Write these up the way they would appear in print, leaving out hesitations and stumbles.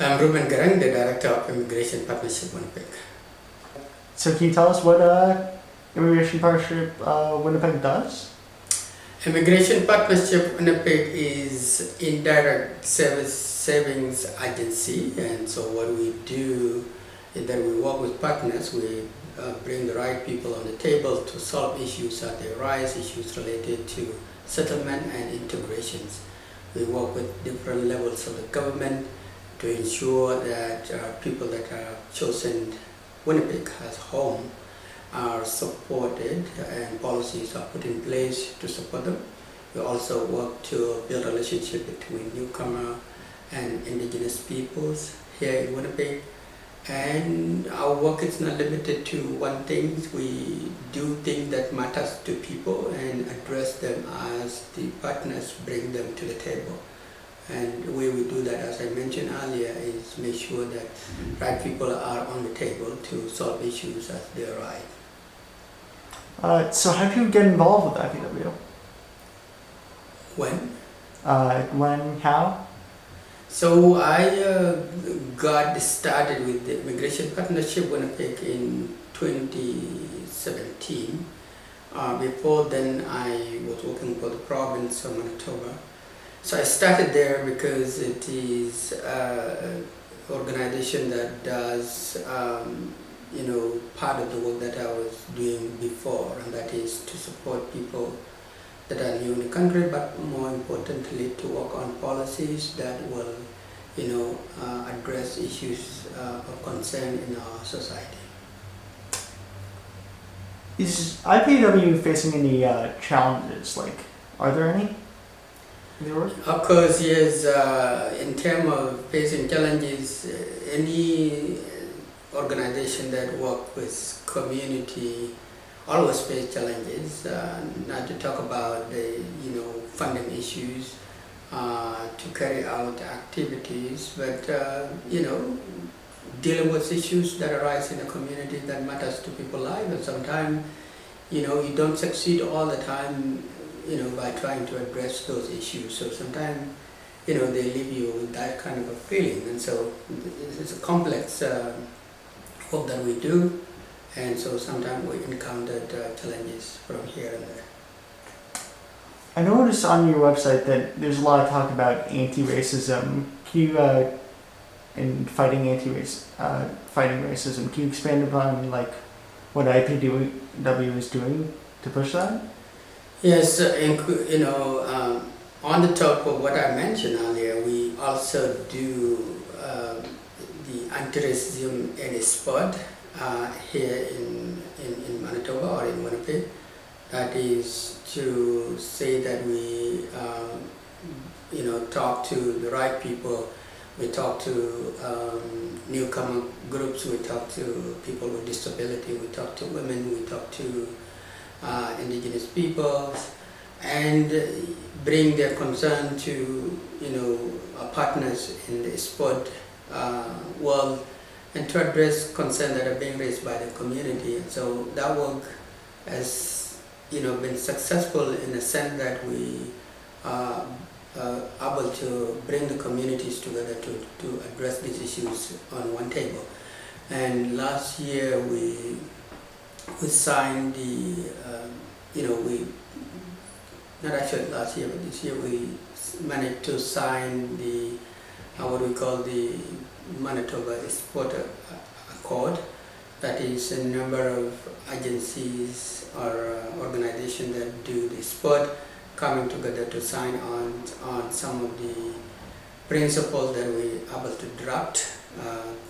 I'm Reuben, the Director of Immigration Partnership Winnipeg. So can you tell us what Immigration Partnership Winnipeg does? Immigration Partnership Winnipeg is indirect service savings agency, and so what we do is that we work with partners. We bring the right people on the table to solve issues as they arise, issues related to settlement and integrations. We work with different levels of the government to ensure that people that are chosen Winnipeg as home are supported and policies are put in place to support them. We also work to build a relationship between newcomer and Indigenous peoples here in Winnipeg. And our work is not limited to one thing. We do things that matters to people and address them as the partners bring them to the table. And the way we do that, as I mentioned earlier, is make sure that right people are on the table to solve issues as they arise. So how did you get involved with IPW? When? When? How? So I got started with the Immigration Partnership Winnipeg in 2017. Before then, I was working for the province of Manitoba. So I started there because it is an organization that does, part of the work that I was doing before, and that is to support people that are new in the country, but more importantly, to work on policies that will, address issues of concern in our society. Is IPW facing any challenges? Are there any? Of course, yes. In terms of facing challenges, any organization that works with community always face challenges. Not to talk about the funding issues to carry out activities, but dealing with issues that arise in the community that matters to people's lives. And sometimes you don't succeed all the time by trying to address those issues. So sometimes they leave you with that kind of a feeling, and so it's a complex work that we do. And so sometimes we encountered challenges from here and there. I noticed on your website that there's a lot of talk about anti-racism. Can you, in fighting racism, can you expand upon what IPW is doing to push that? Yes, on the top of what I mentioned earlier, we also do the anti-racism in a spot here in Manitoba or in Winnipeg. That is to say that we talk to the right people. We talk to newcomer groups. We talk to people with disability. We talk to women. We talk to Indigenous peoples, and bring their concern to our partners in the sport world, and to address concerns that are being raised by the community. And so that work has been successful in the sense that we are able to bring the communities together to address these issues on one table. And last year we signed not actually last year, but this year we managed to sign the what we call the Manitoba Sport Accord. That is a number of agencies or organizations that do the sport coming together to sign on some of the principles that we are able to draft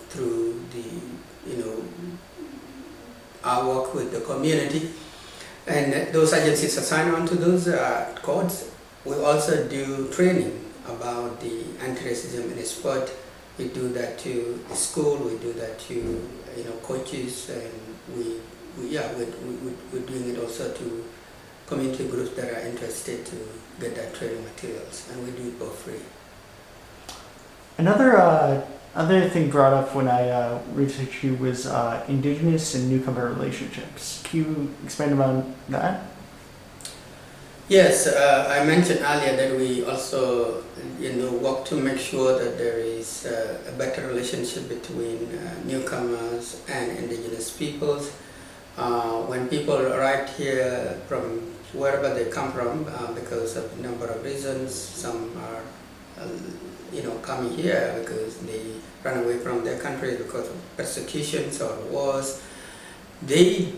through the our work with the community, and those agencies are signed on to those codes. We also do training about the anti-racism in sport. We do that to the school. We do that to coaches, and we're doing it also to community groups that are interested to get that training materials, and we do it for free. Another thing brought up when I researched you was Indigenous and newcomer relationships. Can you expand about that? Yes, I mentioned earlier that we also, work to make sure that there is a better relationship between newcomers and indigenous peoples. When people arrive here from wherever they come from, because of a number of reasons, some are, coming here because they run away from their country because of persecutions or wars. They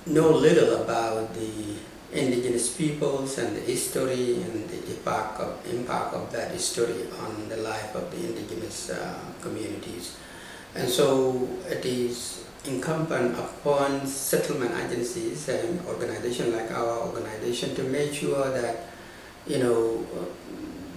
know little about the indigenous peoples and the history and the impact of that history on the life of the indigenous communities. And so it is incumbent upon settlement agencies and organizations like our organization to make sure that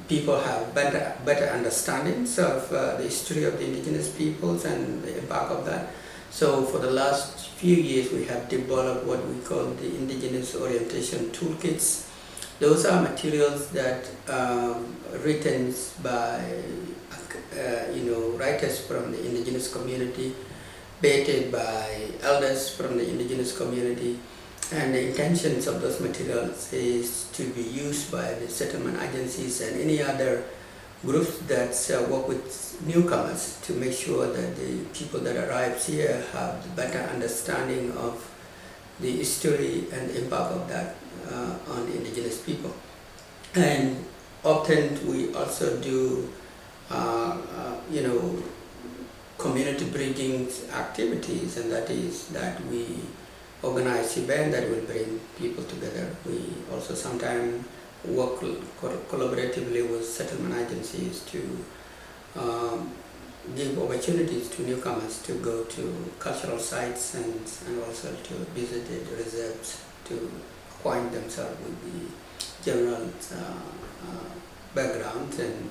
people have better understandings of the history of the indigenous peoples and the impact of that. So for the last few years we have developed what we call the Indigenous Orientation Toolkits. Those are materials that written by writers from the indigenous community, vetted by elders from the indigenous community, and the intentions of those materials is to be used by the settlement agencies and any other groups that work with newcomers to make sure that the people that arrive here have a better understanding of the history and the impact of that on the indigenous people. And often we also do community bridging activities, and that is that we organize events that will bring people together. We also sometimes work collaboratively with settlement agencies to give opportunities to newcomers to go to cultural sites and also to visit the reserves to acquaint themselves with the general background and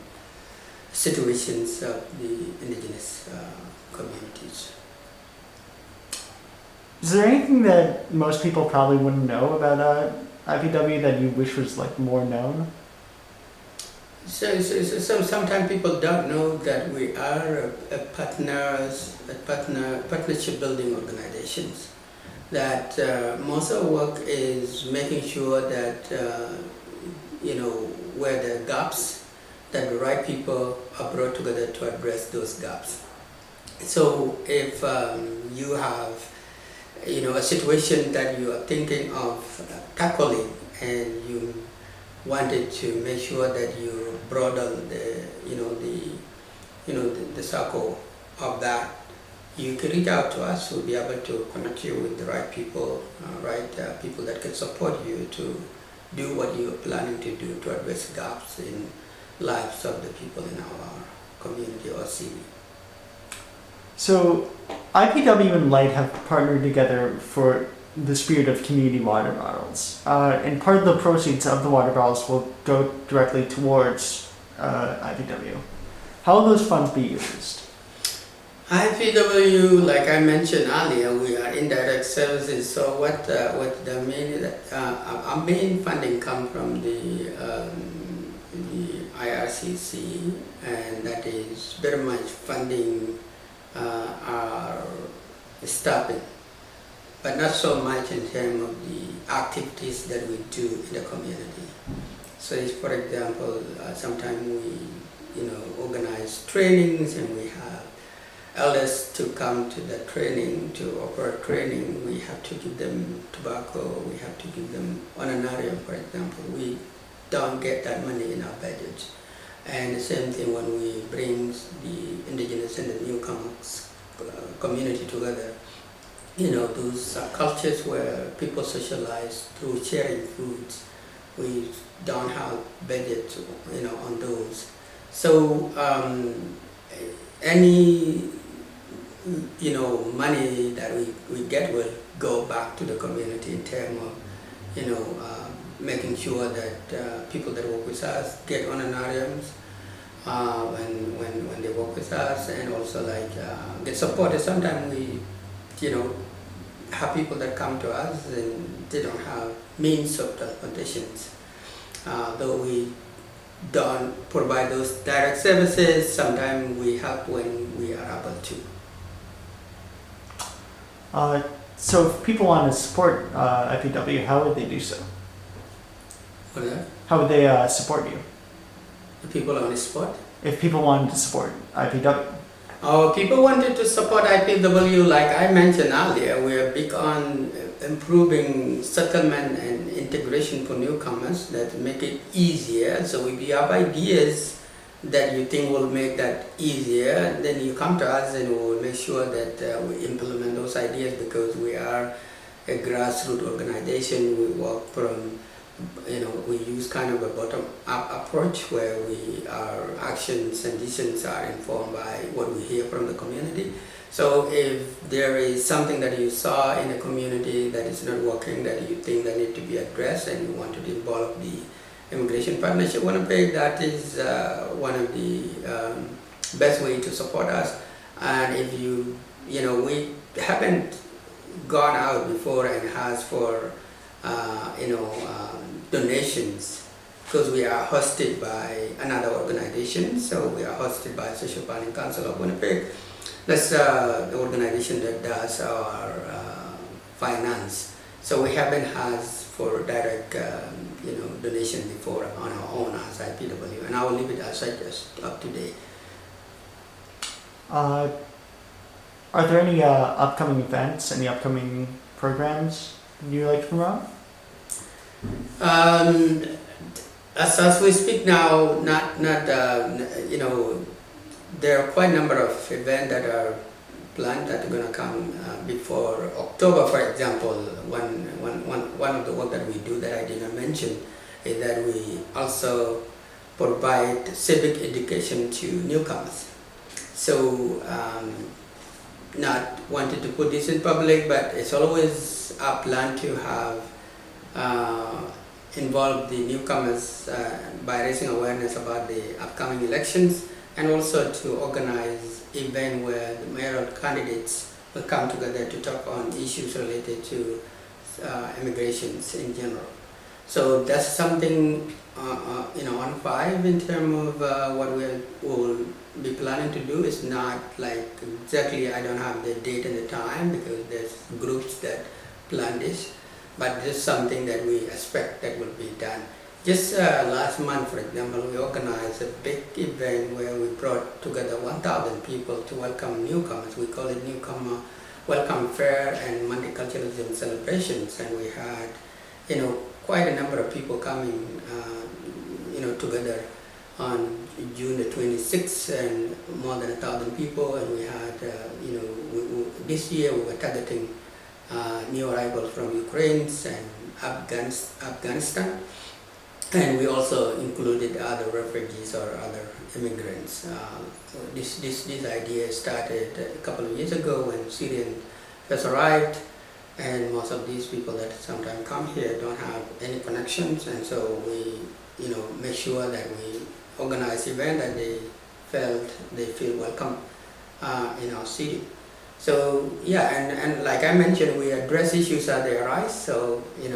situations of the indigenous communities. Is there anything that most people probably wouldn't know about IPW that you wish was more known? So sometimes people don't know that we are a partnership building organizations. That most of our work is making sure that where there are gaps, that the right people are brought together to address those gaps. So if you have a situation that you are thinking of tackling and you wanted to make sure that you broaden the circle of that, you can reach out to us. We'll be able to connect you with the right people, people that can support you to do what you're planning to do to address gaps in lives of the people in our community or city. So IPW and Light have partnered together for the spirit of community water bottles. And part of the proceeds of the water bottles will go directly towards IPW. How will those funds be used? IPW, like I mentioned earlier, we are indirect services. So what the main our main funding comes from the IRCC, and that is very much funding our staffing, but not so much in terms of the activities that we do in the community. So, for example, sometimes we organize trainings, and we have elders to come to the training, to offer training. We have to give them tobacco, we have to give them honorarium, for example. We don't get that money in our budget. And the same thing when we bring the indigenous and the newcomers community together. Those are cultures where people socialize through sharing foods. We don't have budget, on those. So any money that we get will go back to the community in terms of making sure that people that work with us get honorariums when they work with us, and also get supported. Sometimes we have people that come to us and they don't have means of transportations. Though we don't provide those direct services, sometimes we help when we are able to. So if people want to support IPW, how would they do so? What is that? How would they support you The people on the spot? if people wanted to support IPW? People wanted to support IPW, like I mentioned earlier. We are big on improving settlement and integration for newcomers that make it easier. So if you have ideas that you think will make that easier, then you come to us and we will make sure that we implement those ideas, because we are a grassroots organization. We work from, we use kind of a bottom-up approach where our actions and decisions are informed by what we hear from the community. So if there is something that you saw in the community that is not working, that you think that need to be addressed, and you want to involve the Immigration Partnership Winnipeg, that is one of the best way to support us. And if we haven't gone out before and asked for donations, because we are hosted by another organization. So we are hosted by Social Planning Council of Winnipeg. That's the organization that does our finance. So we haven't asked for direct donation before on our own as IPW, and I will leave it as up to date. Are there any upcoming events, any upcoming programs you like to promote? As we speak now, there are quite a number of events that are planned that are going to come before October. For example, one of the work that we do that I did not mention is that we also provide civic education to newcomers. So, not wanted to put this in public, but it's always our plan to have involve the newcomers by raising awareness about the upcoming elections, and also to organize event where the mayoral candidates will come together to talk on issues related to immigrations in general. So that's something on 5 in terms of what we will be planning to do. It's not like exactly, I don't have the date and the time, because there's groups that plan this, but this is something that we expect that will be done. Just last month, for example, we organized a big event where we brought together 1,000 people to welcome newcomers. We call it Newcomer Welcome Fair and Multiculturalism Celebrations, and we had, quite a number of people coming, together on June the 26th, and more than 1,000 people. And we had, this year we were targeting new arrivals from Ukraine and Afghanistan. And we also included other refugees or other immigrants. So this idea started a couple of years ago when Syrians first arrived, and most of these people that sometimes come here don't have any connections, and so we make sure that we organize events that they feel welcome in our city. So yeah, and like I mentioned, we address issues as they arise. So it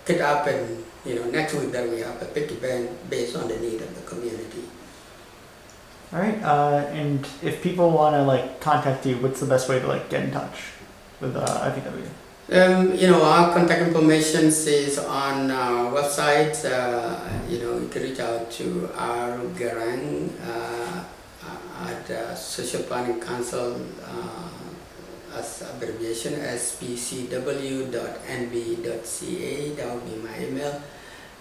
could happen next week that we have a big event based on the need of the community. All right, and if people want to contact you, what's the best way to get in touch with IPW? Our contact information is on our website. You can reach out to our Garang at Social Planning Council, as abbreviation spcw.nb.ca. That would be my email.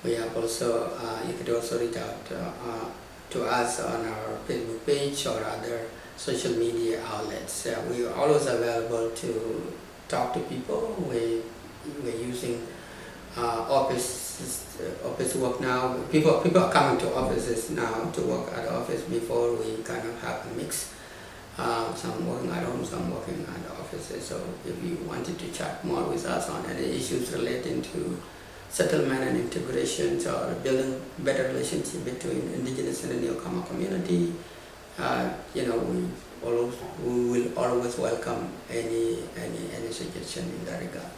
We have also, you could also reach out to us on our Facebook page or other social media outlets. We are always available to talk to people. We're using office work now. People are coming to offices now to work at the office. Before, we kind of have a mix. Some working at home, some working at the offices. So if you wanted to chat more with us on any issues relating to settlement and integrations, or building better relationship between Indigenous and the newcomer community, we will always welcome any suggestion in that regard.